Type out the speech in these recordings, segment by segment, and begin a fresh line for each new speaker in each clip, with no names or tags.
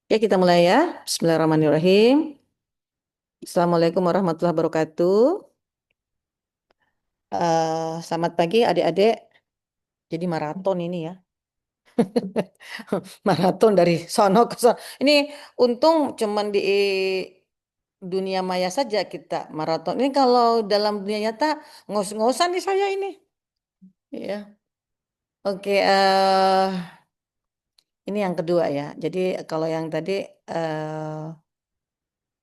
Oke, kita mulai ya. Bismillahirrahmanirrahim. Assalamualaikum warahmatullahi wabarakatuh. Selamat pagi adik-adik. Jadi maraton ini ya. Maraton dari sono ke sono. Ini untung cuman di dunia maya saja kita maraton. Ini kalau dalam dunia nyata ngos-ngosan nih saya ini. Iya. Oke, ini yang kedua ya. Jadi kalau yang tadi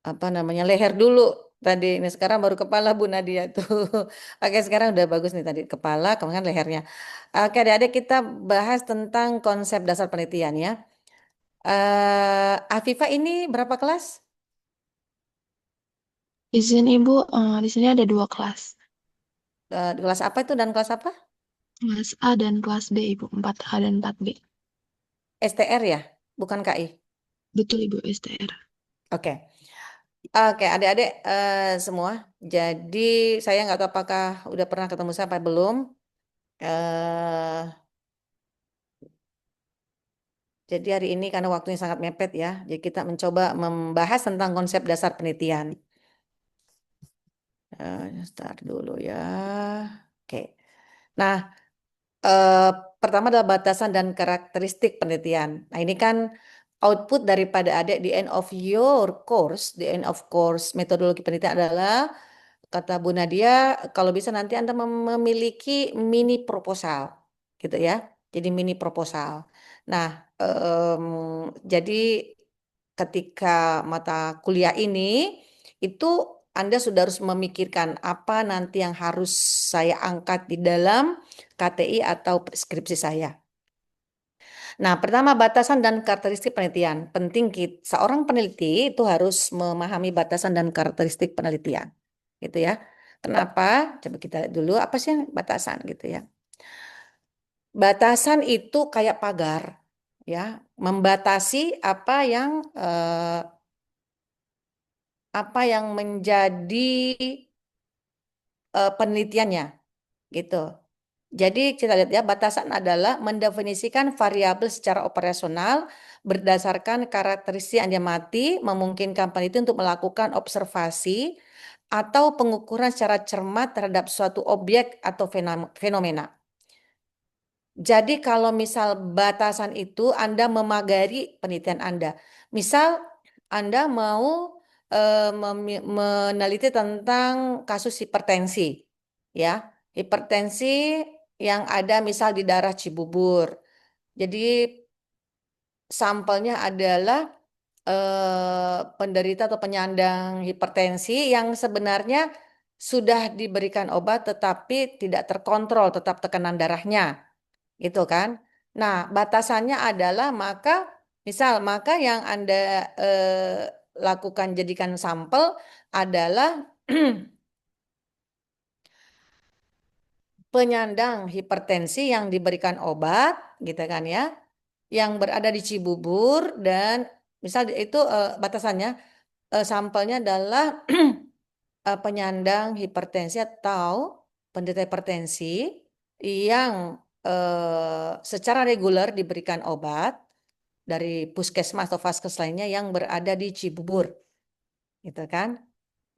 apa namanya leher dulu tadi, ini sekarang baru kepala Bu Nadia tuh. Oke, sekarang udah bagus nih tadi kepala, kemudian lehernya. Oke, adik-adik, kita bahas tentang konsep dasar penelitian ya. Afifa ini berapa kelas?
Izin Ibu, di sini ada dua kelas.
Kelas apa itu dan kelas apa?
Kelas A dan kelas B, Ibu. 4A dan 4B.
STR ya, bukan KI.
Betul, Ibu, STR.
Oke. Oke, adik-adik semua. Jadi saya nggak tahu apakah udah pernah ketemu saya apa belum. Eh, jadi hari ini karena waktunya sangat mepet ya, jadi kita mencoba membahas tentang konsep dasar penelitian. Start dulu ya. Oke. Nah, eh, pertama adalah batasan dan karakteristik penelitian. Nah, ini kan output daripada adik di end of your course, di end of course metodologi penelitian adalah kata Bu Nadia, kalau bisa nanti Anda memiliki mini proposal, gitu ya. Jadi mini proposal. Nah, jadi ketika mata kuliah ini itu Anda sudah harus memikirkan apa nanti yang harus saya angkat di dalam KTI atau skripsi saya. Nah, pertama batasan dan karakteristik penelitian. Penting seorang peneliti itu harus memahami batasan dan karakteristik penelitian. Gitu ya. Kenapa? Coba kita lihat dulu apa sih yang batasan gitu ya. Batasan itu kayak pagar ya, membatasi apa yang menjadi penelitiannya gitu. Jadi kita lihat ya, batasan adalah mendefinisikan variabel secara operasional berdasarkan karakteristik yang diamati, memungkinkan peneliti untuk melakukan observasi atau pengukuran secara cermat terhadap suatu objek atau fenomena. Jadi kalau misal batasan itu Anda memagari penelitian Anda. Misal Anda mau meneliti tentang kasus hipertensi, ya. Hipertensi yang ada misal di daerah Cibubur. Jadi sampelnya adalah penderita atau penyandang hipertensi yang sebenarnya sudah diberikan obat tetapi tidak terkontrol tetap tekanan darahnya gitu kan. Nah, batasannya adalah maka yang Anda lakukan jadikan sampel adalah penyandang hipertensi yang diberikan obat gitu kan ya, yang berada di Cibubur dan misal itu batasannya sampelnya adalah penyandang hipertensi atau penderita hipertensi yang secara reguler diberikan obat dari puskesmas atau vaskes lainnya yang berada di Cibubur, gitu kan?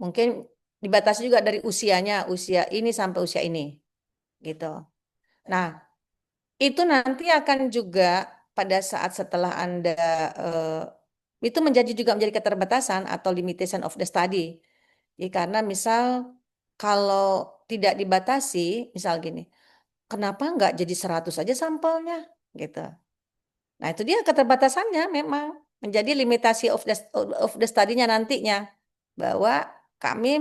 Mungkin dibatasi juga dari usianya, usia ini sampai usia ini, gitu. Nah, itu nanti akan juga pada saat setelah Anda itu menjadi keterbatasan atau limitation of the study. Ya, karena misal kalau tidak dibatasi, misal gini, kenapa nggak jadi 100 aja sampelnya, gitu. Nah, itu dia keterbatasannya memang menjadi limitasi of the study-nya nantinya bahwa kami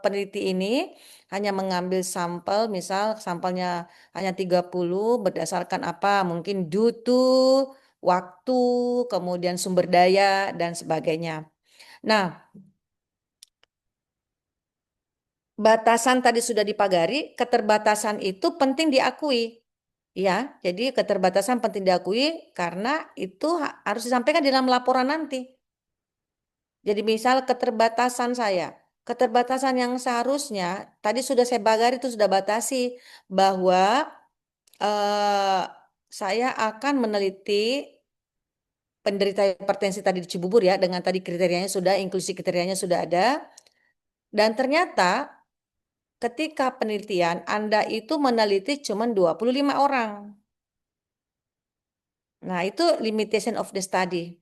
peneliti ini hanya mengambil sampel, misal sampelnya hanya 30 berdasarkan apa? Mungkin due to waktu, kemudian sumber daya dan sebagainya. Nah, batasan tadi sudah dipagari, keterbatasan itu penting diakui. Ya, jadi keterbatasan penting diakui karena itu harus disampaikan di dalam laporan nanti. Jadi misal keterbatasan saya, keterbatasan yang seharusnya tadi sudah saya bagari itu sudah batasi bahwa eh, saya akan meneliti penderita hipertensi tadi di Cibubur ya, dengan tadi kriterianya sudah, inklusi kriterianya sudah ada. Dan ternyata ketika penelitian Anda itu meneliti cuma 25 orang. Nah, itu limitation of the study.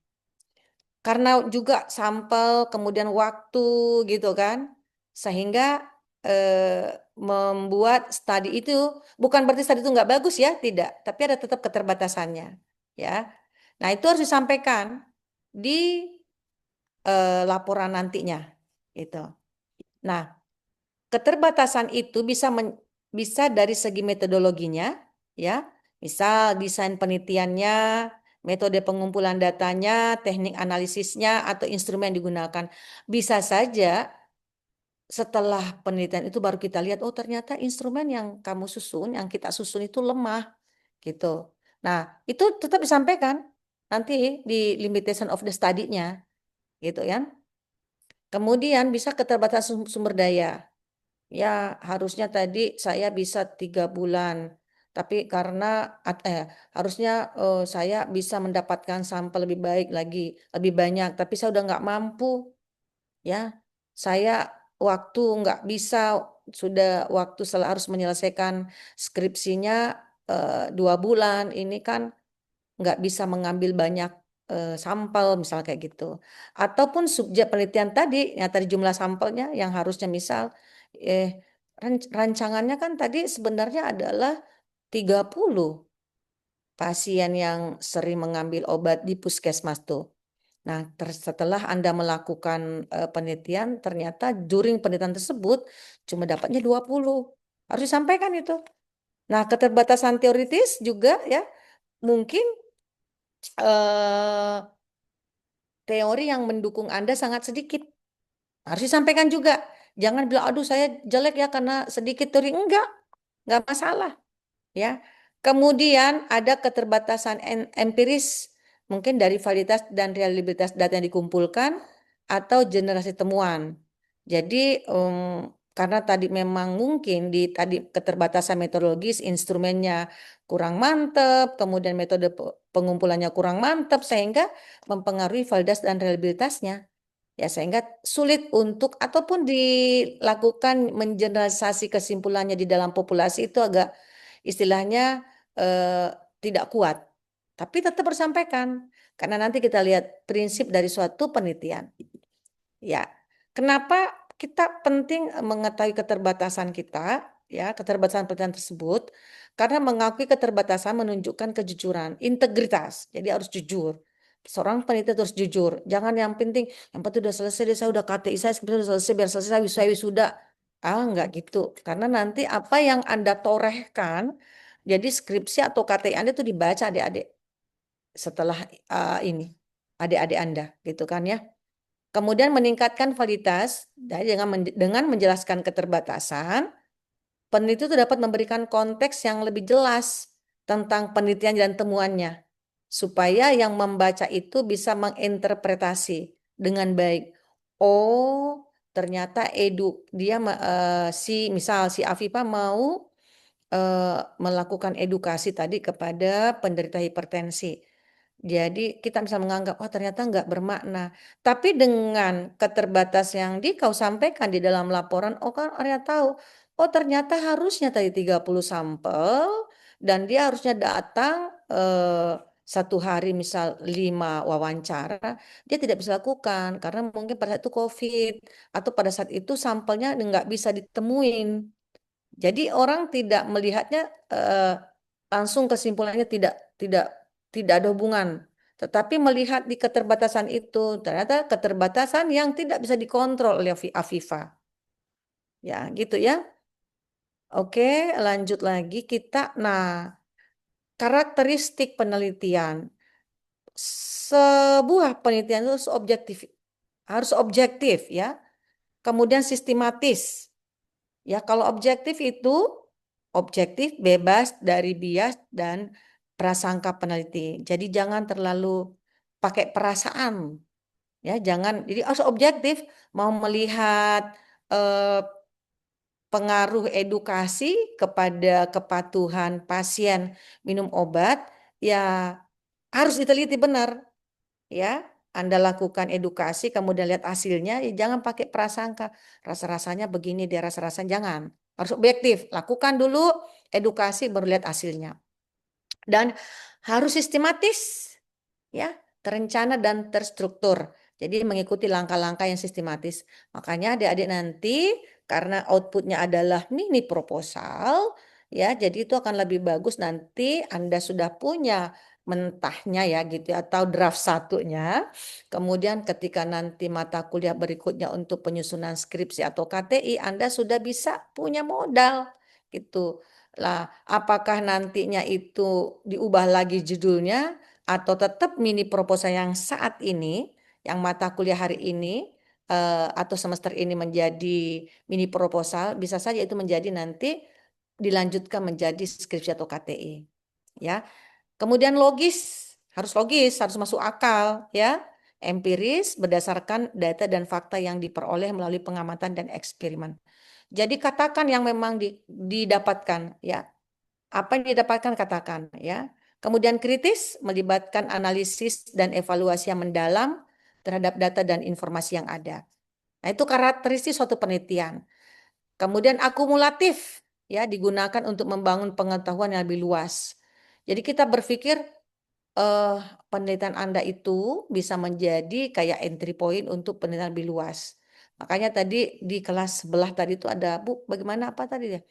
Karena juga sampel, kemudian waktu gitu kan. Sehingga membuat studi itu, bukan berarti studi itu nggak bagus ya, tidak. Tapi ada tetap keterbatasannya. Ya. Nah, itu harus disampaikan di laporan nantinya. Gitu. Nah, keterbatasan itu bisa dari segi metodologinya, ya. Misal desain penelitiannya, metode pengumpulan datanya, teknik analisisnya, atau instrumen yang digunakan. Bisa saja setelah penelitian itu baru kita lihat, oh ternyata instrumen yang kamu susun, yang kita susun itu lemah, gitu. Nah, itu tetap disampaikan nanti di limitation of the study-nya, gitu ya. Kemudian bisa keterbatasan sumber daya. Ya, harusnya tadi saya bisa 3 bulan, tapi karena harusnya saya bisa mendapatkan sampel lebih baik lagi, lebih banyak, tapi saya udah nggak mampu, ya. Saya waktu nggak bisa, sudah waktu harus menyelesaikan skripsinya 2 bulan, ini kan nggak bisa mengambil banyak sampel, misal kayak gitu. Ataupun subjek penelitian tadi, yang tadi jumlah sampelnya yang harusnya misal eh, rancangannya kan tadi sebenarnya adalah 30 pasien yang sering mengambil obat di puskesmas tuh. Nah, setelah Anda melakukan penelitian, ternyata during penelitian tersebut cuma dapatnya 20. Harus disampaikan itu. Nah, keterbatasan teoritis juga ya, mungkin eh, teori yang mendukung Anda sangat sedikit. Harus disampaikan juga. Jangan bilang, aduh saya jelek ya karena sedikit teori. Enggak masalah. Ya. Kemudian ada keterbatasan empiris, mungkin dari validitas dan reliabilitas data yang dikumpulkan atau generasi temuan. Jadi karena tadi memang mungkin di tadi keterbatasan metodologis, instrumennya kurang mantap, kemudian metode pengumpulannya kurang mantap sehingga mempengaruhi validitas dan reliabilitasnya. Ya, sehingga sulit untuk ataupun dilakukan mengeneralisasi kesimpulannya di dalam populasi itu agak istilahnya eh, tidak kuat. Tapi tetap bersampaikan karena nanti kita lihat prinsip dari suatu penelitian. Ya, kenapa kita penting mengetahui keterbatasan kita, ya, keterbatasan penelitian tersebut, karena mengakui keterbatasan menunjukkan kejujuran, integritas. Jadi harus jujur. Seorang peneliti harus jujur. Jangan yang penting udah selesai, deh, saya udah KTI saya sebenarnya udah selesai, biar selesai saya wisuda. Enggak gitu. Karena nanti apa yang Anda torehkan, jadi skripsi atau KTI Anda itu dibaca adik-adik setelah ini, adik-adik Anda, gitu kan ya. Kemudian meningkatkan validitas dengan menjelaskan keterbatasan, peneliti itu dapat memberikan konteks yang lebih jelas tentang penelitian dan temuannya, supaya yang membaca itu bisa menginterpretasi dengan baik. Oh, ternyata dia misal si Afifa mau melakukan edukasi tadi kepada penderita hipertensi. Jadi kita bisa menganggap, oh ternyata nggak bermakna. Tapi dengan keterbatas yang kau sampaikan di dalam laporan, oh kan Arya tahu, oh ternyata harusnya tadi 30 sampel, dan dia harusnya datang 1 hari misal 5 wawancara, dia tidak bisa lakukan, karena mungkin pada saat itu COVID, atau pada saat itu sampelnya nggak bisa ditemuin. Jadi orang tidak melihatnya langsung kesimpulannya tidak tidak ada hubungan. Tetapi melihat di keterbatasan itu, ternyata keterbatasan yang tidak bisa dikontrol oleh Afifa. Ya, gitu ya. Oke, lanjut lagi kita. Nah, karakteristik penelitian. Sebuah penelitian itu harus objektif ya. Kemudian sistematis. Ya, kalau objektif bebas dari bias dan prasangka peneliti. Jadi jangan terlalu pakai perasaan, ya, jangan. Jadi harus objektif, mau melihat eh, pengaruh edukasi kepada kepatuhan pasien minum obat, ya harus diteliti benar. ya, Anda lakukan edukasi, kemudian lihat hasilnya, ya jangan pakai prasangka. Rasa-rasanya begini, dia rasa-rasanya jangan. Harus objektif. Lakukan dulu edukasi, baru lihat hasilnya. Dan harus sistematis, ya, terencana dan terstruktur. Jadi mengikuti langkah-langkah yang sistematis. Makanya adik-adik nanti karena outputnya adalah mini proposal, ya, jadi itu akan lebih bagus nanti Anda sudah punya mentahnya ya gitu ya, atau draft satunya. Kemudian ketika nanti mata kuliah berikutnya untuk penyusunan skripsi atau KTI, Anda sudah bisa punya modal gitu. Lah, apakah nantinya itu diubah lagi judulnya atau tetap mini proposal yang saat ini, yang mata kuliah hari ini atau semester ini menjadi mini proposal, bisa saja itu menjadi nanti dilanjutkan menjadi skripsi atau KTI. Ya, kemudian logis, harus masuk akal, ya, empiris berdasarkan data dan fakta yang diperoleh melalui pengamatan dan eksperimen. Jadi katakan yang memang didapatkan, ya, apa yang didapatkan katakan, ya. Kemudian kritis melibatkan analisis dan evaluasi yang mendalam terhadap data dan informasi yang ada. Nah, itu karakteristik suatu penelitian. Kemudian akumulatif, ya, digunakan untuk membangun pengetahuan yang lebih luas. Jadi kita berpikir eh, penelitian Anda itu bisa menjadi kayak entry point untuk penelitian lebih luas. Makanya tadi di kelas sebelah tadi itu ada, Bu, bagaimana apa tadi ya?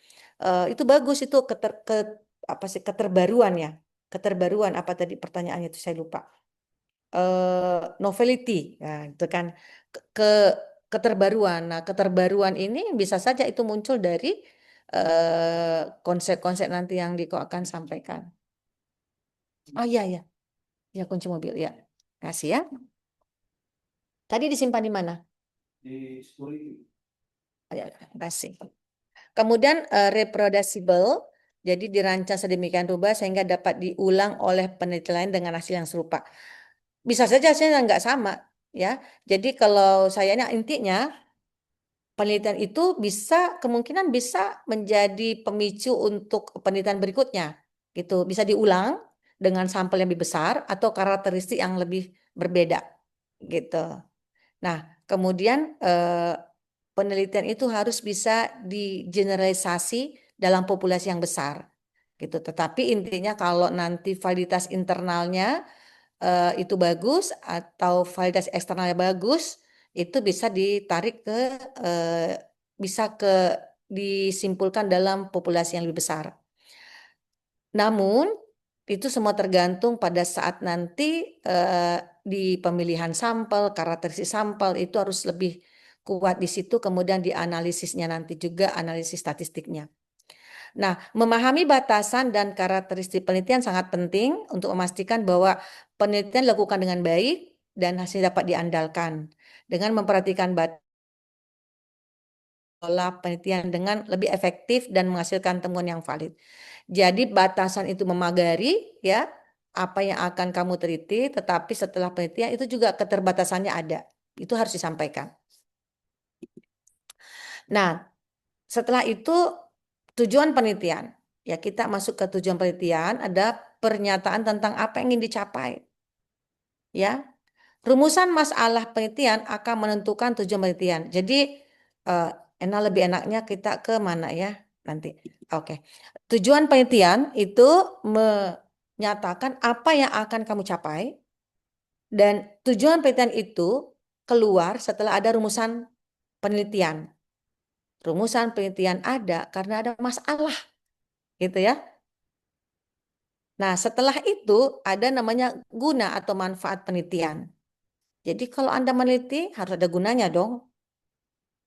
Itu bagus itu apa sih keterbaruan ya? Keterbaruan apa tadi pertanyaannya itu saya lupa. Novelty, ya, itu kan ke keterbaruan. Nah, keterbaruan ini bisa saja itu muncul dari konsep-konsep nanti yang Diko akan sampaikan. Oh iya ya. Ya, kunci mobil ya. Kasih ya. Tadi disimpan di mana? Oh, ya, kasih. Kemudian reproducible, jadi dirancang sedemikian rupa sehingga dapat diulang oleh peneliti lain dengan hasil yang serupa. Bisa saja hasilnya nggak sama, ya. Jadi kalau saya intinya penelitian itu kemungkinan bisa menjadi pemicu untuk penelitian berikutnya, gitu. Bisa diulang dengan sampel yang lebih besar atau karakteristik yang lebih berbeda, gitu. Nah, kemudian penelitian itu harus bisa digeneralisasi dalam populasi yang besar, gitu. Tetapi intinya kalau nanti validitas internalnya itu bagus atau validitas eksternalnya bagus, itu bisa ditarik eh, bisa disimpulkan dalam populasi yang lebih besar. Namun itu semua tergantung pada saat nanti di pemilihan sampel, karakteristik sampel itu harus lebih kuat di situ, kemudian dianalisisnya nanti juga analisis statistiknya. Nah, memahami batasan dan karakteristik penelitian sangat penting untuk memastikan bahwa penelitian dilakukan dengan baik dan hasil dapat diandalkan dengan memperhatikan pola penelitian dengan lebih efektif dan menghasilkan temuan yang valid. Jadi batasan itu memagari, ya, apa yang akan kamu teliti, tetapi setelah penelitian itu juga keterbatasannya ada. Itu harus disampaikan. Nah, setelah itu tujuan penelitian. Ya, kita masuk ke tujuan penelitian, ada pernyataan tentang apa yang ingin dicapai. Ya, rumusan masalah penelitian akan menentukan tujuan penelitian. Jadi eh, lebih enaknya kita ke mana ya nanti. Oke. Tujuan penelitian itu menyatakan apa yang akan kamu capai dan tujuan penelitian itu keluar setelah ada rumusan penelitian. Rumusan penelitian ada karena ada masalah, gitu ya. Nah, setelah itu ada namanya guna atau manfaat penelitian. Jadi kalau Anda meneliti harus ada gunanya dong,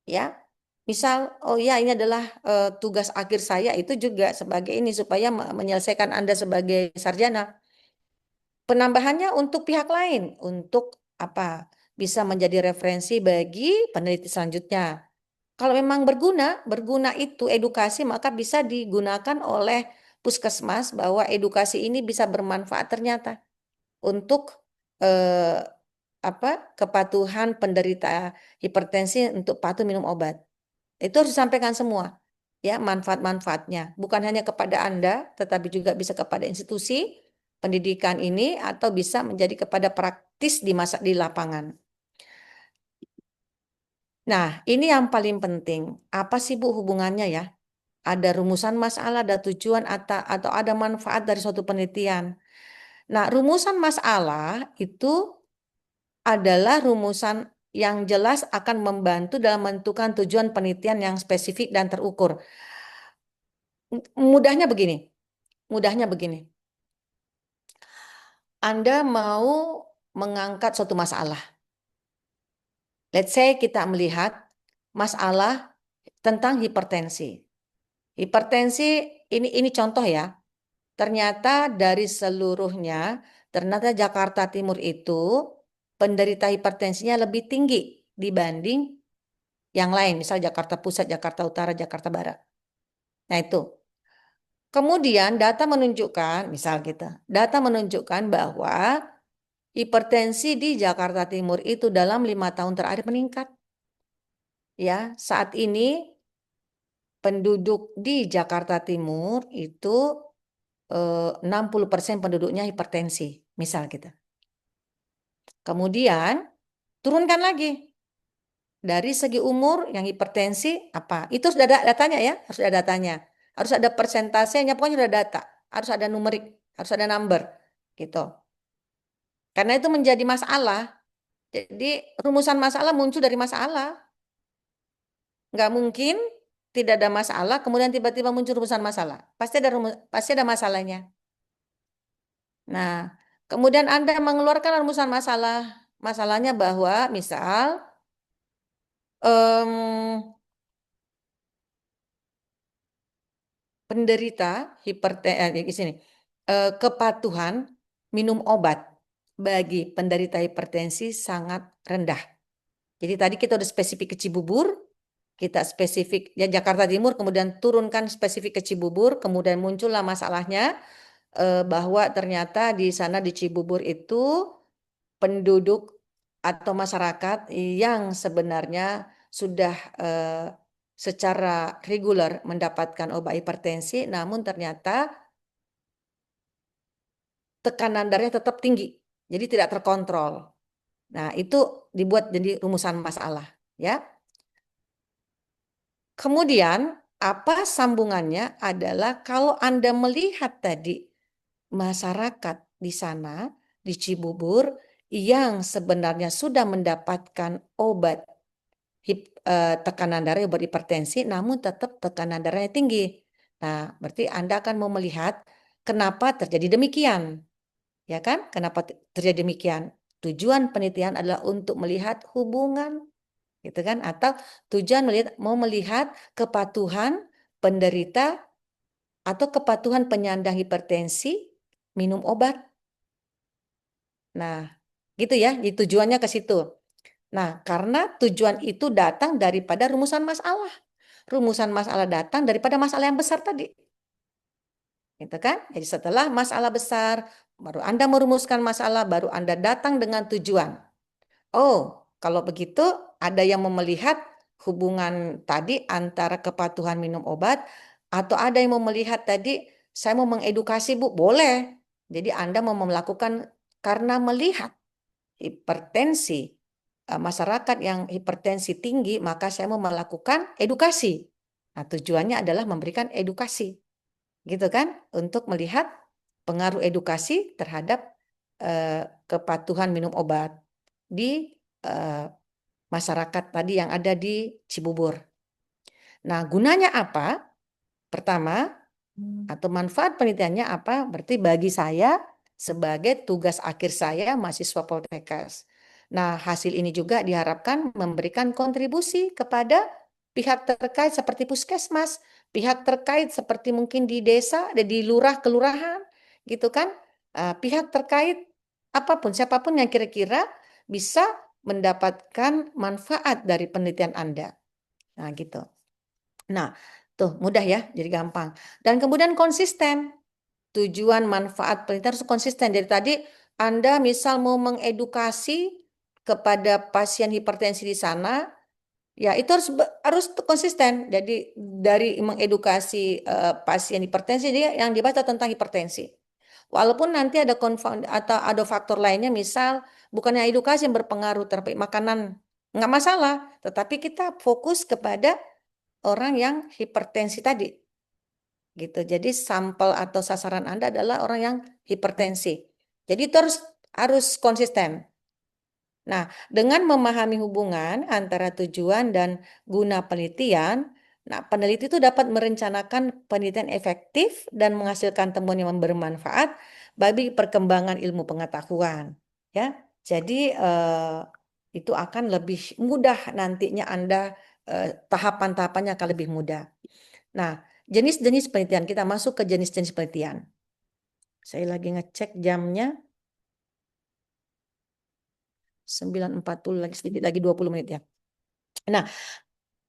ya. Misal, oh ya ini adalah tugas akhir saya itu juga sebagai ini supaya menyelesaikan Anda sebagai sarjana. Penambahannya untuk pihak lain, untuk apa? Bisa menjadi referensi bagi peneliti selanjutnya. Kalau memang berguna itu edukasi maka bisa digunakan oleh puskesmas bahwa edukasi ini bisa bermanfaat ternyata untuk eh, apa kepatuhan penderita hipertensi untuk patuh minum obat. Itu harus disampaikan semua, ya, manfaat-manfaatnya. Bukan hanya kepada Anda, tetapi juga bisa kepada institusi, pendidikan ini atau bisa menjadi kepada praktis di lapangan. Nah, ini yang paling penting. Apa sih Bu hubungannya ya? Ada rumusan masalah, ada tujuan atau ada manfaat dari suatu penelitian. Nah, rumusan masalah itu adalah rumusan yang jelas akan membantu dalam menentukan tujuan penelitian yang spesifik dan terukur. Mudahnya begini, mudahnya begini. Anda mau mengangkat suatu masalah. Let's say kita melihat masalah tentang hipertensi. Hipertensi ini contoh ya. Ternyata dari seluruhnya, ternyata Jakarta Timur itu penderita hipertensinya lebih tinggi dibanding yang lain, misal Jakarta Pusat, Jakarta Utara, Jakarta Barat. Nah itu. Kemudian data menunjukkan bahwa hipertensi di Jakarta Timur itu dalam 5 tahun terakhir meningkat. Ya, saat ini penduduk di Jakarta Timur itu 60% penduduknya hipertensi, misal kita. Kemudian turunkan lagi dari segi umur yang hipertensi apa? Itu sudah ada datanya ya, harus ada datanya. Harus ada persentasenya, pokoknya sudah data, harus ada numerik, harus ada number gitu. Karena itu menjadi masalah. Jadi rumusan masalah muncul dari masalah. Nggak mungkin tidak ada masalah, kemudian tiba-tiba muncul rumusan masalah. Pasti ada masalahnya. Nah, kemudian Anda mengeluarkan rumusan masalah. Masalahnya bahwa misal penderita kepatuhan minum obat bagi penderita hipertensi sangat rendah. Jadi tadi kita udah spesifik ke Cibubur, kita spesifik ya Jakarta Timur, kemudian turunkan spesifik ke Cibubur, kemudian muncullah masalahnya bahwa ternyata di sana di Cibubur itu penduduk atau masyarakat yang sebenarnya sudah secara reguler mendapatkan obat hipertensi, namun ternyata tekanan darahnya tetap tinggi, jadi tidak terkontrol. Nah, itu dibuat jadi rumusan masalah, ya. Kemudian, apa sambungannya adalah kalau Anda melihat tadi masyarakat di sana, di Cibubur, yang sebenarnya sudah mendapatkan obat tekanan darah obat hipertensi, namun tetap tekanan darahnya tinggi. Nah, berarti Anda akan mau melihat kenapa terjadi demikian. Ya kan? Kenapa terjadi demikian? Tujuan penelitian adalah untuk melihat hubungan, gitu kan? Atau tujuan mau melihat kepatuhan penderita atau kepatuhan penyandang hipertensi minum obat. Nah, gitu ya. Jadi tujuannya ke situ. Nah, karena tujuan itu datang daripada rumusan masalah. Rumusan masalah datang daripada masalah yang besar tadi. Gitu kan? Jadi setelah masalah besar, baru Anda merumuskan masalah, baru Anda datang dengan tujuan. Oh, kalau begitu ada yang mau melihat hubungan tadi antara kepatuhan minum obat, atau ada yang mau melihat tadi, saya mau mengedukasi Bu, boleh. Jadi Anda mau melakukan karena melihat hipertensi, masyarakat yang hipertensi tinggi, maka saya mau melakukan edukasi. Nah, tujuannya adalah memberikan edukasi, gitu kan? Untuk melihat pengaruh edukasi terhadap kepatuhan minum obat di masyarakat tadi yang ada di Cibubur. Nah, gunanya apa? Pertama, atau manfaat penelitiannya apa? Berarti bagi saya sebagai tugas akhir saya mahasiswa Poltekkes. Nah, hasil ini juga diharapkan memberikan kontribusi kepada pihak terkait seperti puskesmas, pihak terkait seperti mungkin di desa, di lurah, kelurahan, gitu kan? Pihak terkait apapun, siapapun yang kira-kira bisa mendapatkan manfaat dari penelitian Anda. Nah, gitu. Nah, tuh mudah ya, jadi gampang. Dan kemudian konsisten. Tujuan manfaat penelitian harus konsisten. Jadi tadi Anda misal mau mengedukasi kepada pasien hipertensi di sana, ya itu harus konsisten. Jadi dari mengedukasi pasien hipertensi dia yang dibaca tentang hipertensi. Walaupun nanti ada atau ada faktor lainnya, misal bukannya edukasi yang berpengaruh terhadap makanan, nggak masalah. Tetapi kita fokus kepada orang yang hipertensi tadi, gitu. Jadi sampel atau sasaran Anda adalah orang yang hipertensi. Jadi itu harus konsisten. Nah, dengan memahami hubungan antara tujuan dan guna penelitian, nah peneliti itu dapat merencanakan penelitian efektif dan menghasilkan temuan yang bermanfaat bagi perkembangan ilmu pengetahuan. Ya, jadi itu akan lebih mudah nantinya Anda tahapan-tahapannya akan lebih mudah. Nah, jenis-jenis penelitian, kita masuk ke jenis-jenis penelitian. Saya lagi ngecek jamnya, 9.40 lagi, sedikit lagi 20 menit ya. Nah,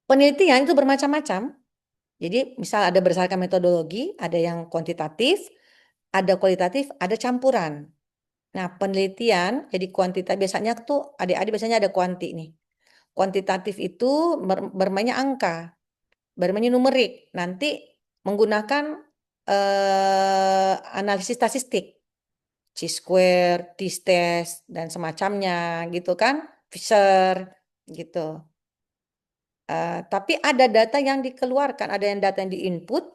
penelitian itu bermacam-macam. Jadi misal ada berdasarkan metodologi, ada yang kuantitatif, ada kualitatif, ada campuran. Nah, penelitian jadi kuantitatif biasanya tuh adik-adik biasanya ada kuanti nih. Kuantitatif itu bermainnya angka, bermainnya numerik. Nanti menggunakan analisis statistik, chi-square, t-test dan semacamnya gitu kan, Fisher gitu. Tapi ada data yang dikeluarkan, ada yang data yang diinput,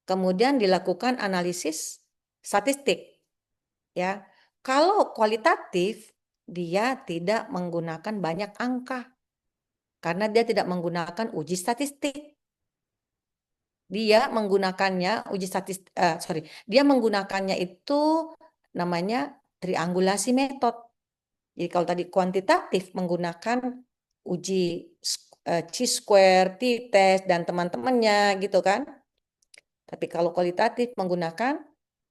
kemudian dilakukan analisis statistik. Ya, kalau kualitatif dia tidak menggunakan banyak angka karena dia tidak menggunakan uji statistik. Dia menggunakannya uji statistik, dia menggunakannya itu namanya triangulasi metode. Jadi kalau tadi kuantitatif menggunakan uji chi-square, t-test dan teman-temannya gitu kan. Tapi kalau kualitatif menggunakan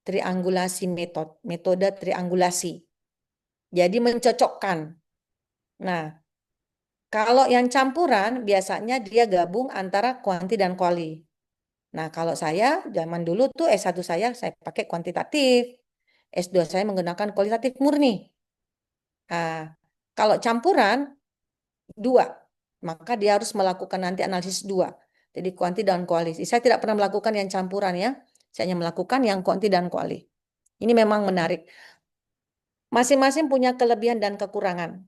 triangulasi metode triangulasi. Jadi mencocokkan. Nah, kalau yang campuran biasanya dia gabung antara kuanti dan kuali. Nah, kalau saya zaman dulu tuh S1 saya pakai kuantitatif. S2 saya menggunakan kualitatif murni. Nah, kalau campuran dua, maka dia harus melakukan nanti analisis dua. Jadi kuanti dan kuali. Saya tidak pernah melakukan yang campuran ya. Saya hanya melakukan yang kuanti dan kuali. Ini memang menarik. Masing-masing punya kelebihan dan kekurangan.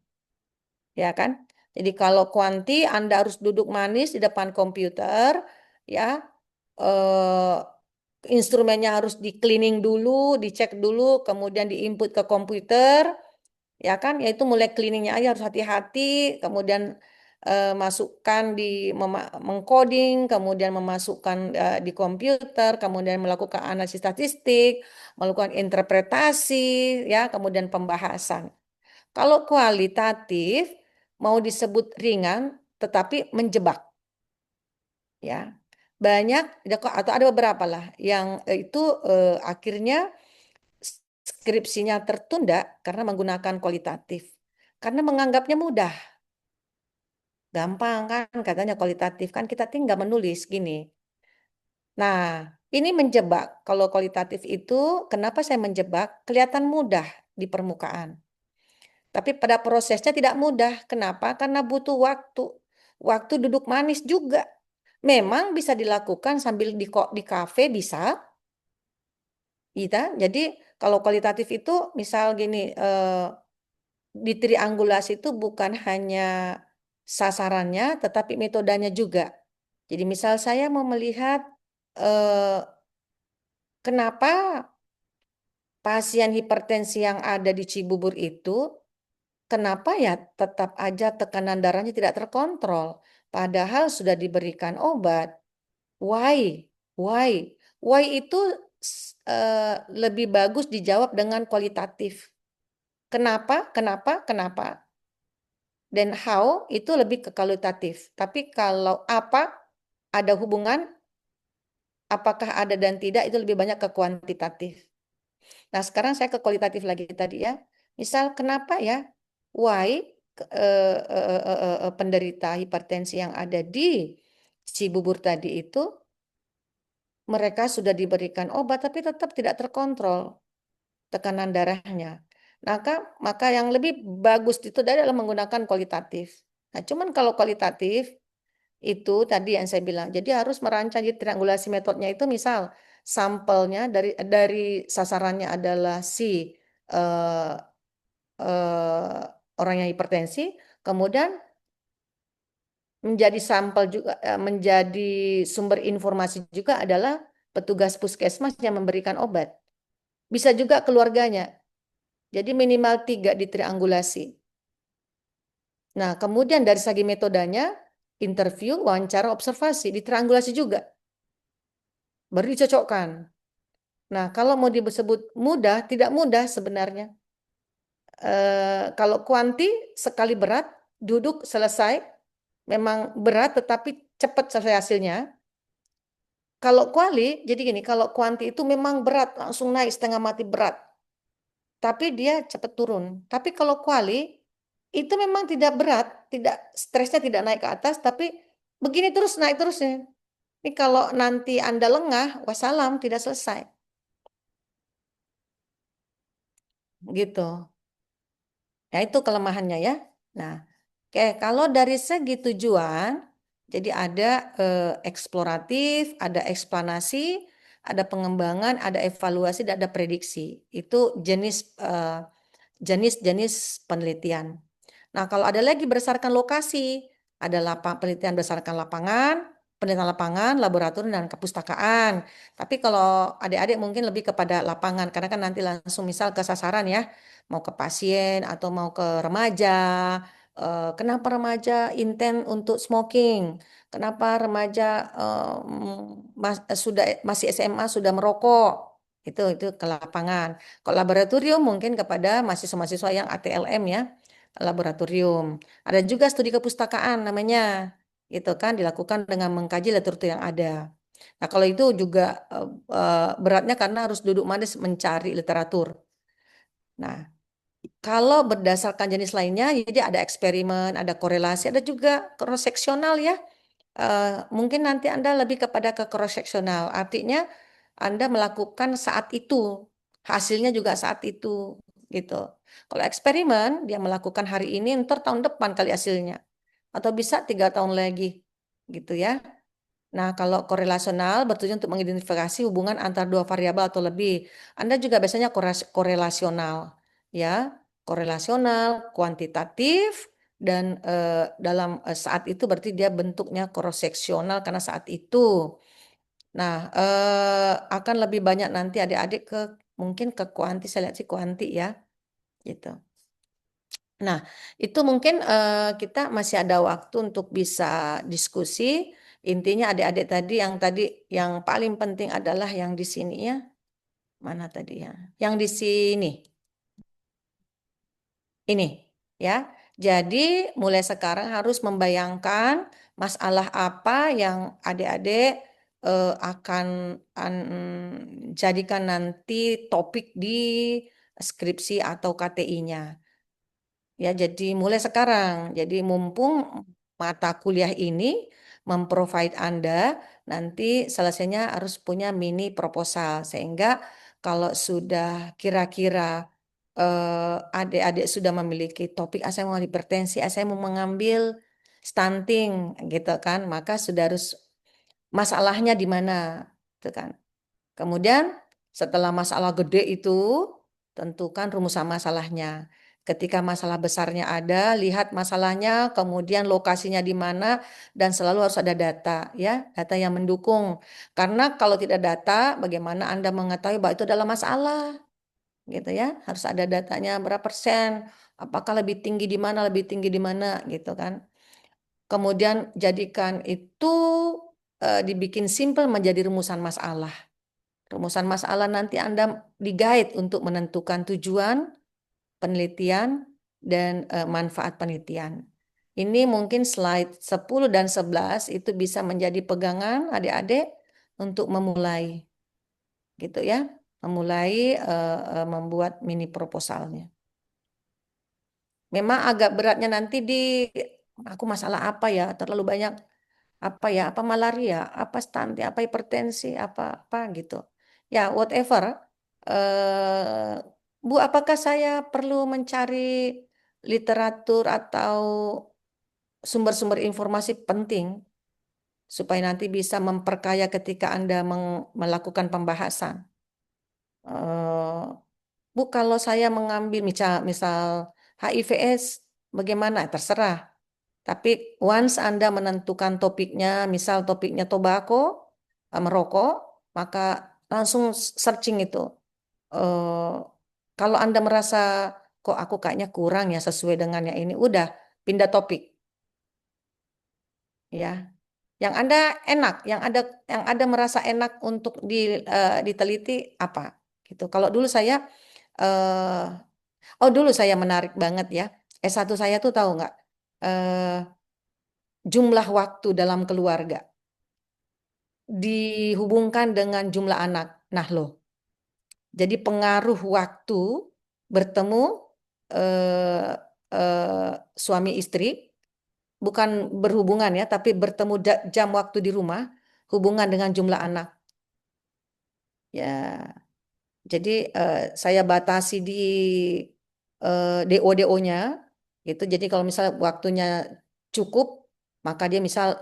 Ya kan? Jadi kalau kuanti Anda harus duduk manis di depan komputer, ya. Eh, Instrumennya harus di cleaning dulu, dicek dulu, kemudian diinput ke komputer, ya kan? Yaitu mulai cleaningnya aja harus hati-hati, kemudian masukkan di mengcoding, kemudian memasukkan di komputer, kemudian melakukan analisis statistik, melakukan interpretasi, ya, kemudian pembahasan. Kalau kualitatif mau disebut ringan, tetapi menjebak, ya. Banyak atau ada beberapa lah yang itu akhirnya skripsinya tertunda karena menggunakan kualitatif. Karena menganggapnya mudah. Gampang kan katanya kualitatif. Kan kita tinggal menulis gini. Nah, ini menjebak. Kalau kualitatif itu, kenapa saya menjebak? Kelihatan mudah di permukaan. Tapi pada prosesnya tidak mudah. Kenapa? Karena butuh waktu. Waktu duduk manis juga. Memang bisa dilakukan sambil di kafe bisa. Gitu. Jadi kalau kualitatif itu misal gini, di triangulasi itu bukan hanya sasarannya, tetapi metodenya juga. Jadi misal saya mau melihat eh, kenapa pasien hipertensi yang ada di Cibubur itu, kenapa ya tetap aja tekanan darahnya tidak terkontrol, padahal sudah diberikan obat. Why? Why? Why itu lebih bagus dijawab dengan kualitatif. Kenapa? Kenapa? Kenapa? Dan how itu lebih ke kualitatif. Tapi kalau apa ada hubungan, apakah ada dan tidak itu lebih banyak ke kuantitatif. Nah, sekarang saya ke kualitatif lagi tadi ya. Misal kenapa ya? Why penderita hipertensi yang ada di Cibubur tadi itu mereka sudah diberikan obat tapi tetap tidak terkontrol tekanan darahnya. Maka yang lebih bagus itu adalah menggunakan kualitatif. Nah, cuman kalau kualitatif itu tadi yang saya bilang, jadi harus merancang di triangulasi metodenya itu misal sampelnya dari sasarannya adalah si eh, eh, orang yang hipertensi, kemudian menjadi sampel juga menjadi sumber informasi juga adalah petugas puskesmas yang memberikan obat. Bisa juga keluarganya. Jadi minimal 3 ditriangulasi. Nah, kemudian dari segi metodenya, interview, wawancara, observasi, ditriangulasi juga. Baru dicocokkan. Nah, kalau mau disebut mudah, tidak mudah sebenarnya. Kalau kuanti sekali berat, duduk selesai, memang berat tetapi cepat selesai hasilnya. Kalau kuali, jadi gini, kalau kuanti itu memang berat, langsung naik setengah mati berat, tapi dia cepat turun. Tapi kalau kuali itu memang tidak berat, tidak stresnya tidak naik ke atas, tapi begini terus naik terus ya. Ini kalau nanti Anda lengah, wassalam, tidak selesai. Gitu. Ya itu kelemahannya ya. Nah, oke, kalau dari segi tujuan, jadi ada eksploratif, ada eksplanasi, ada pengembangan, ada evaluasi, dan ada prediksi. Itu jenis-jenis penelitian. Nah, kalau ada lagi berdasarkan lokasi, ada penelitian berdasarkan lapangan, penelitian lapangan, laboratorium, dan kepustakaan. Tapi kalau adik-adik mungkin lebih kepada lapangan, karena kan nanti langsung misal ke sasaran ya, mau ke pasien atau mau ke remaja. Kenapa remaja intent untuk smoking? Kenapa remaja masih SMA sudah merokok? Itu ke lapangan. Kalau laboratorium mungkin kepada mahasiswa-mahasiswa yang ATLM ya, laboratorium. Ada juga studi kepustakaan namanya, gitu kan, dilakukan dengan mengkaji literatur yang ada. Nah, kalau itu juga beratnya karena harus duduk manis mencari literatur. Nah, kalau berdasarkan jenis lainnya, jadi ada eksperimen, ada korelasi, ada juga cross seksional ya. Mungkin nanti Anda lebih kepada ke cross seksional, artinya Anda melakukan saat itu, hasilnya juga saat itu, gitu. Kalau eksperimen, dia melakukan hari ini, ntar tahun depan kali hasilnya, atau bisa 3 tahun lagi, gitu ya. Nah, kalau korelasional bertujuan untuk mengidentifikasi hubungan antara dua variabel atau lebih. Anda juga biasanya korelasional, ya, korelasional, kuantitatif, dan dalam saat itu berarti dia bentuknya cross seksional karena saat itu. Nah, akan lebih banyak nanti adik-adik ke mungkin ke kuanti, saya lihat sih kuanti ya, gitu. Nah, itu mungkin kita masih ada waktu untuk bisa diskusi. Intinya adik-adik tadi yang paling penting adalah yang di sini ya. Mana tadi ya? Yang di sini. Ini ya. Jadi mulai sekarang harus membayangkan masalah apa yang adik-adik akan jadikan nanti topik di skripsi atau KTI-nya. Ya, jadi mulai sekarang. Jadi mumpung mata kuliah ini memprovide Anda, nanti selesainya harus punya mini proposal. Sehingga kalau sudah kira-kira adik-adik sudah memiliki topik, saya mau hipertensi, saya mau mengambil stunting, gitu kan, maka sudah harus masalahnya di mana, gitu kan. Kemudian setelah masalah gede itu, tentukan rumusan masalahnya. Ketika masalah besarnya ada, lihat masalahnya, kemudian lokasinya di mana, dan selalu harus ada data, ya, data yang mendukung. Karena kalau tidak data, bagaimana Anda mengetahui bahwa itu adalah masalah, gitu ya? Harus ada datanya berapa persen, apakah lebih tinggi di mana, lebih tinggi di mana, gitu kan? Kemudian jadikan itu dibikin simple menjadi rumusan masalah. Rumusan masalah nanti Anda di-guide untuk menentukan tujuan penelitian dan manfaat penelitian. Ini mungkin slide 10 dan 11 itu bisa menjadi pegangan adik-adik untuk memulai, gitu ya. Memulai membuat mini proposalnya. Memang agak beratnya nanti aku masalah apa ya? Terlalu banyak apa ya, apa malaria, apa stunting, apa hipertensi, apa gitu. Ya, whatever. Bu, apakah saya perlu mencari literatur atau sumber-sumber informasi penting? supaya nanti bisa memperkaya ketika Anda melakukan pembahasan. Eh, Bu, kalau saya mengambil misal misal HIV/AIDS, bagaimana? Terserah. Tapi once Anda menentukan topiknya, misal topiknya tobacco, merokok, maka langsung searching itu. Eh, Kalau Anda merasa kok aku kayaknya kurang ya sesuai dengan yang ini, udah pindah topik ya. Yang Anda enak, yang ada merasa enak untuk diteliti apa gitu. Kalau dulu saya dulu saya menarik banget ya. S1 saya tuh tahu nggak? Eh, Jumlah waktu dalam keluarga dihubungkan dengan jumlah anak. Nah loh, jadi pengaruh waktu bertemu eh, suami istri, bukan berhubungan ya, tapi bertemu jam waktu di rumah, hubungan dengan jumlah anak. Ya, jadi saya batasi di DO-DO-nya gitu. Jadi kalau misalnya waktunya cukup, maka dia misal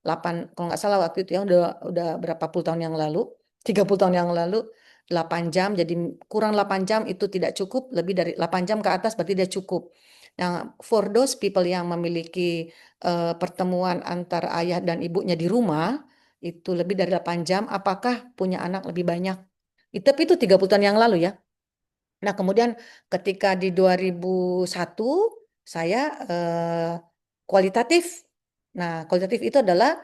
8, kalau nggak salah waktu itu ya udah berapa puluh tahun yang lalu, 30 tahun yang lalu, 8 jam, jadi kurang 8 jam itu tidak cukup, lebih dari 8 jam ke atas berarti dia cukup. Nah, for those people yang memiliki pertemuan antara ayah dan ibunya di rumah, itu lebih dari 8 jam, apakah punya anak lebih banyak? Tapi itu 30 tahun yang lalu ya. Nah, kemudian ketika di 2001 saya kualitatif. Nah, kualitatif itu adalah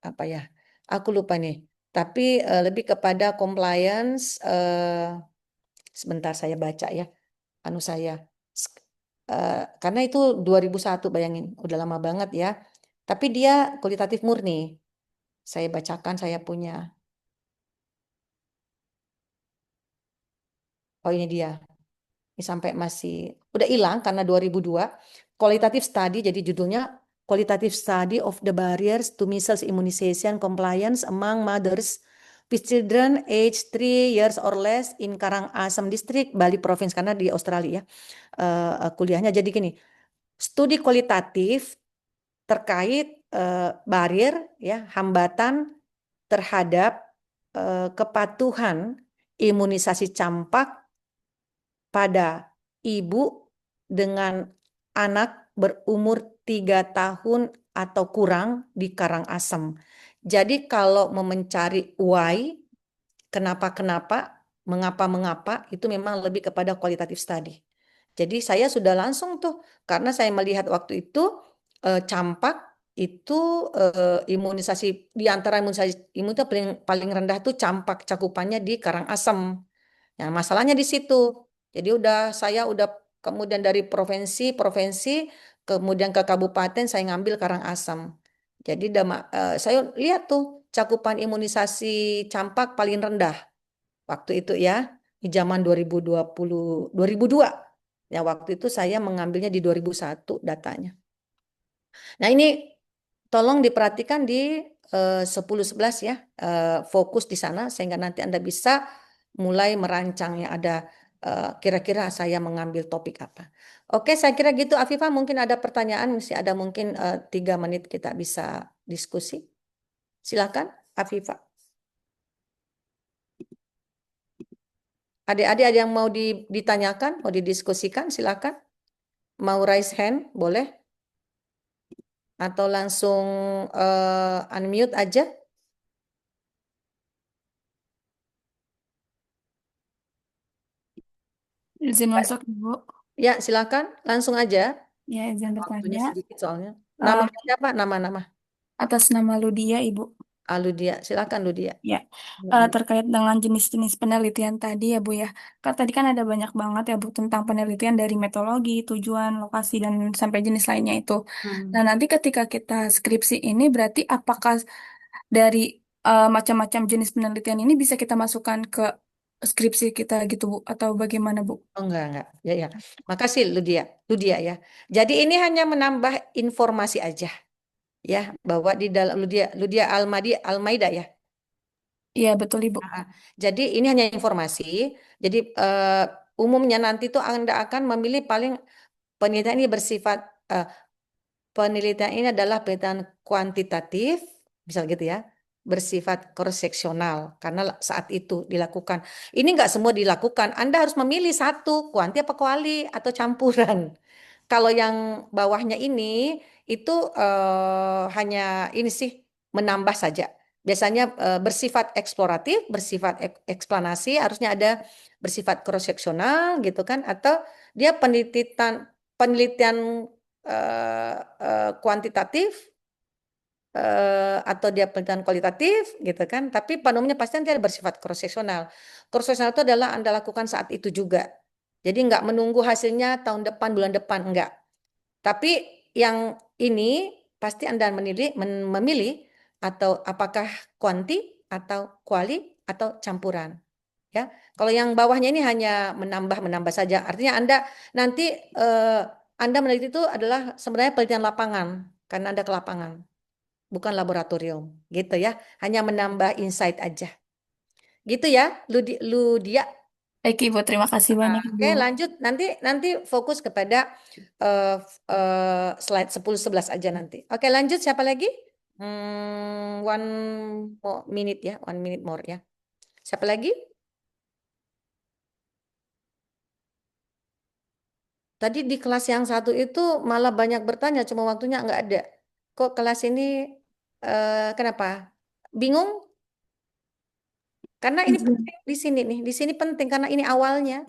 apa ya? Aku lupa nih. Tapi lebih kepada compliance. Sebentar saya baca ya. Anu saya. Sk- karena itu 2001, bayangin, udah lama banget ya. Tapi dia kualitatif murni. Saya bacakan, saya punya. Oh, ini dia. Ini sampai masih udah hilang karena 2002. Qualitative study, jadi judulnya Qualitative Study of the Barriers to Measles Immunization Compliance Among Mothers with Children Age 3 years or less in Karangasem District, Bali Province, karena di Australia ya. Kuliahnya jadi gini, studi kualitatif terkait barrier ya, hambatan terhadap kepatuhan imunisasi campak pada ibu dengan anak berumur 3 tahun atau kurang di Karangasem. Jadi kalau mencari why, kenapa-kenapa, mengapa-mengapa, itu memang lebih kepada qualitative study. Jadi saya sudah langsung tuh, karena saya melihat waktu itu campak itu imunisasi, di antara imunisasi imunitas paling paling rendah tuh campak cakupannya di Karangasem. Nah, masalahnya di situ. Jadi saya udah kemudian dari provinsi kemudian ke kabupaten saya ngambil Karangasem. Jadi saya lihat tuh cakupan imunisasi campak paling rendah waktu itu ya di zaman 2020 2002. Ya, waktu itu saya mengambilnya di 2001 datanya. Nah, ini tolong diperhatikan di 10-11 ya, fokus di sana sehingga nanti Anda bisa mulai merancangnya, ada kira-kira saya mengambil topik apa. Oke, saya kira gitu. Afifah, mungkin ada pertanyaan, masih ada mungkin 3 menit kita bisa diskusi. Silakan, Afifah. Adik-adik ada yang mau ditanyakan, mau didiskusikan, silakan. Mau raise hand, boleh. Atau langsung unmute aja.
Izin masuk, Ibu.
Ya, silakan, langsung aja.
Ya, izin
Waktunya
bertanya.
sedikit soalnya. Nama
Em,
siapa? Nama-nama.
atas nama Ludia, Ibu.
Ludia. Silakan Ludia.
Ya, terkait dengan jenis-jenis penelitian tadi ya, Bu ya. Kan tadi kan ada banyak banget ya, Bu, tentang penelitian dari metodologi, tujuan, lokasi, dan sampai jenis lainnya itu. Nah,
Hmm.
nanti ketika kita skripsi ini, berarti apakah dari macam-macam jenis penelitian ini bisa kita masukkan ke skripsi kita gitu, Bu? Atau bagaimana, Bu?
Oh, enggak. Ya, ya. Makasih Ludia. Ludia ya. Jadi ini hanya menambah informasi aja ya, bahwa di dalam Ludia Ludia Almaida ya.
Iya, betul, Ibu.
Ah, Jadi ini hanya informasi. Jadi umumnya nanti tuh Anda akan memilih paling penelitian ini bersifat penelitian ini adalah penelitian kuantitatif, misal gitu ya, bersifat cross-seksional karena saat itu dilakukan. Ini nggak semua dilakukan. Anda harus memilih satu, kuanti apa kuali atau campuran. Kalau yang bawahnya ini itu hanya ini sih menambah saja. Biasanya bersifat eksploratif, bersifat eksplanasi, harusnya ada bersifat cross-seksional gitu kan, atau dia penelitian penelitian kuantitatif atau dia penelitian kualitatif gitu kan, tapi pada umumnya pasti dia bersifat cross-seksional. Cross-seksional itu adalah Anda lakukan saat itu juga. Jadi nggak menunggu hasilnya tahun depan, bulan depan, enggak. Tapi yang ini pasti Anda memilih atau apakah kuanti atau kuali atau campuran. Ya, kalau yang bawahnya ini hanya menambah saja. Artinya nanti Anda meneliti itu adalah sebenarnya penelitian lapangan karena Anda ke lapangan, bukan laboratorium, gitu ya. Hanya menambah insight aja. Gitu ya, Ludia.
Baik Ibu, terima kasih banyak Ibu.
Oke, lanjut. Nanti fokus kepada slide 10-11 aja nanti. Oke, lanjut. Siapa lagi? One more minute ya, 1 minute more ya. Siapa lagi? Tadi di kelas yang satu itu malah banyak bertanya, cuma waktunya nggak ada. Kok kelas ini kenapa? Bingung? Karena ini
Izin.
penting di sini nih, di sini penting karena ini awalnya,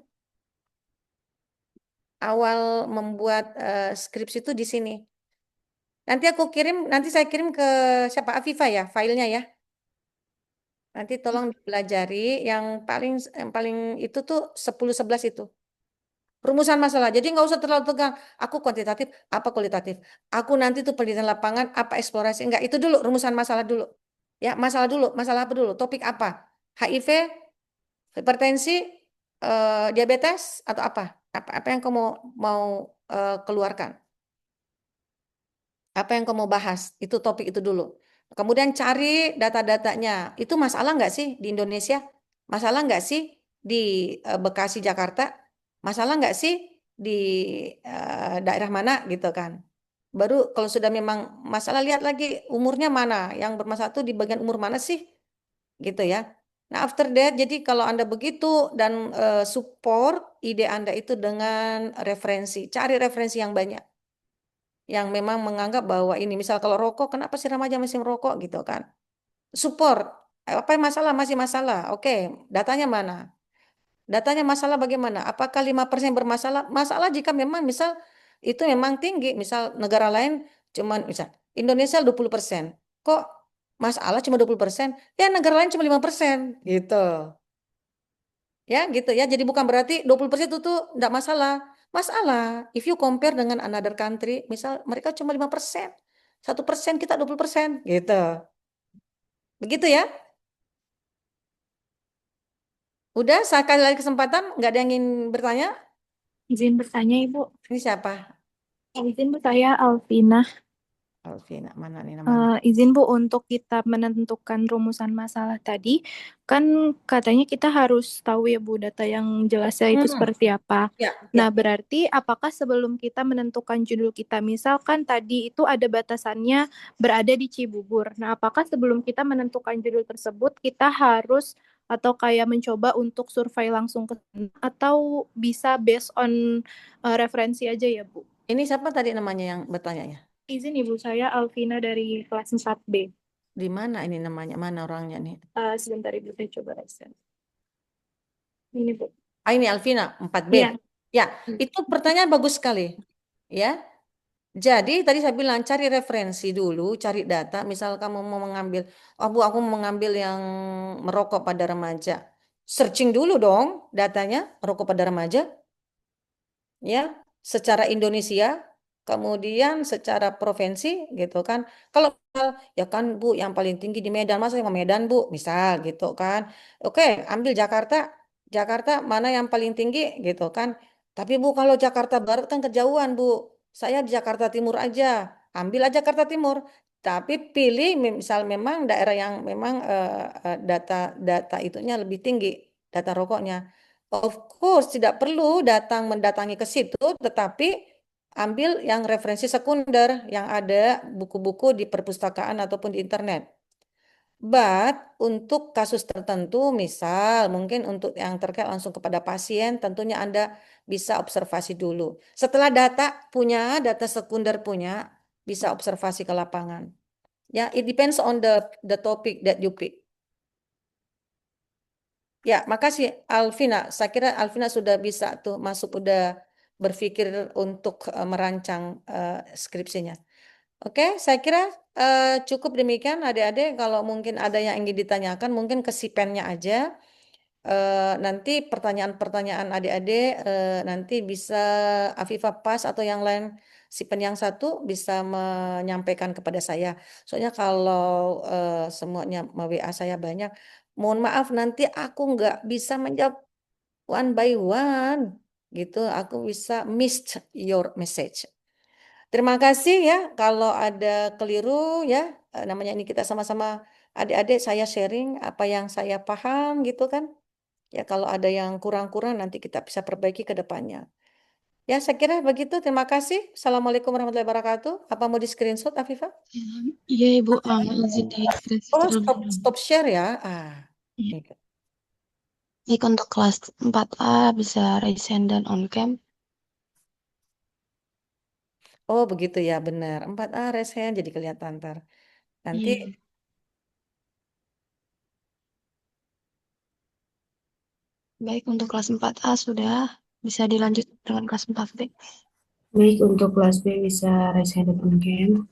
awal membuat skripsi itu di sini. Nanti saya kirim ke siapa Afifa ya, filenya ya. Nanti tolong dipelajari yang paling itu tuh 10-11 itu. Rumusan masalah. Jadi nggak usah terlalu tegang. Aku kuantitatif, apa kualitatif. Aku nanti tuh penelitian lapangan, apa eksplorasi. Enggak, itu dulu rumusan masalah dulu. Ya, masalah dulu. Masalah apa dulu? Topik apa? HIV, hipertensi, diabetes, atau apa? Apa yang kamu mau keluarkan? Apa yang kamu bahas? Itu topik itu dulu. Kemudian cari data-datanya. Itu masalah nggak sih di Indonesia? Masalah nggak sih di Bekasi, Jakarta? Masalah nggak sih di daerah mana gitu kan? Baru kalau sudah memang masalah lihat lagi umurnya mana, yang bermasalah itu di bagian umur mana sih, gitu ya. Nah after that, jadi kalau Anda begitu dan support ide Anda itu dengan referensi, cari referensi yang banyak yang memang menganggap bahwa ini misal kalau rokok kenapa sih remaja masih merokok gitu kan, support apa yang masalah masih masalah, oke, datanya mana, datanya masalah bagaimana, apakah 5% bermasalah, masalah jika memang misal itu memang tinggi, misal negara lain cuman misal Indonesia 20%, kok masalah cuma 20%, ya negara lain cuma 5% gitu ya, gitu ya, jadi bukan berarti 20% itu tuh enggak masalah. Masalah if you compare dengan another country, misal mereka cuma 5%, 1%, kita 20% gitu, begitu ya. Udah, sekali lagi kesempatan, nggak ada yang ingin bertanya.
Izin bertanya, Ibu.
Ini siapa?
Izin Bu, saya Alvina.
Alvina, mana nih namanya?
Izin Bu, untuk kita menentukan rumusan masalah tadi, kan katanya kita harus tahu ya Bu, data yang jelasnya itu
Hmm,
seperti apa.
ya,
Nah,
ya.
berarti apakah sebelum kita menentukan judul kita, misalkan tadi itu ada batasannya berada di Cibubur. Nah, apakah sebelum kita menentukan judul tersebut, kita harus atau kayak mencoba untuk survei langsung ke sana, atau bisa based on referensi aja ya Bu?
Ini siapa tadi namanya yang bertanya ya?
Izin Ibu, saya Alvina dari kelas 4B.
Di mana ini namanya? Mana orangnya nih?
Sebentar Ibu, saya coba resen. Ini Bu.
Ah, ini Alvina, 4B.
Iya.
Ya, itu pertanyaan bagus sekali. Ya, jadi tadi saya bilang cari referensi dulu, cari data. Misal kamu mau mengambil, oh Bu, aku mau mengambil yang merokok pada remaja. Searching dulu dong datanya merokok pada remaja, ya, secara Indonesia, kemudian secara provinsi gitu kan. Kalau ya kan Bu, yang paling tinggi di Medan, masa yang Medan Bu, misal gitu kan. Oke, ambil Jakarta, Jakarta mana yang paling tinggi gitu kan. Tapi Bu, kalau Jakarta Barat kan kejauhan Bu. Saya di Jakarta Timur aja, ambil aja Jakarta Timur. Tapi pilih misal memang daerah yang memang data data itunya lebih tinggi, data rokoknya. Of course, tidak perlu mendatangi ke situ, tetapi ambil yang referensi sekunder yang ada buku-buku di perpustakaan ataupun di internet. But untuk kasus tertentu, misal mungkin untuk yang terkait langsung kepada pasien, tentunya Anda bisa observasi dulu. Setelah data sekunder punya, bisa observasi ke lapangan. Ya, it depends on the topic that you pick. Ya, makasih Alvina. Saya kira Alvina sudah bisa tuh masuk, udah berpikir untuk merancang skripsinya. Oke, saya kira cukup demikian adik-adik. Kalau mungkin ada yang ingin ditanyakan, mungkin ke si pennya aja. Nanti pertanyaan-pertanyaan adik-adik nanti bisa Afifah Pas atau yang lain, si pen yang satu bisa menyampaikan kepada saya. Soalnya kalau semuanya WA saya banyak, mohon maaf nanti aku nggak bisa menjawab one by one gitu. Aku bisa miss your message. Terima kasih ya. Kalau ada keliru ya, namanya ini kita sama-sama adik-adik, saya sharing apa yang saya paham gitu kan. Ya kalau ada yang kurang-kurang nanti kita bisa perbaiki ke depannya. Ya saya kira begitu. Terima kasih. Assalamualaikum warahmatullahi wabarakatuh. Apa mau di screenshot Afifah?
Iya Ibu, izin di screenshot
Oh
terlebih dahulu.
stop share ya.
Iya.
Ini.
Baik, untuk kelas 4A bisa raise hand dan on cam.
Oh begitu ya benar. 4A raise hand jadi kelihatan ntar. Nanti
Iya. Baik, untuk kelas 4A sudah bisa dilanjut dengan kelas 4B.
Baik, untuk kelas B bisa raise hand dan on cam.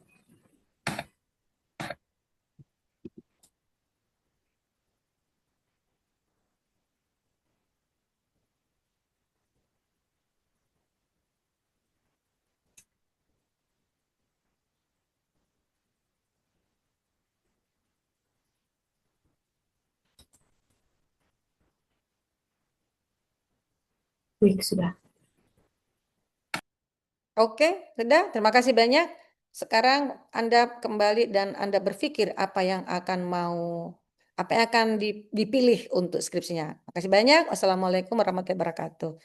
Baik, sudah.
oke, sudah. Terima kasih banyak. Sekarang Anda kembali dan Anda berpikir apa yang akan dipilih untuk skripsinya. Terima kasih banyak. Wassalamualaikum warahmatullahi wabarakatuh.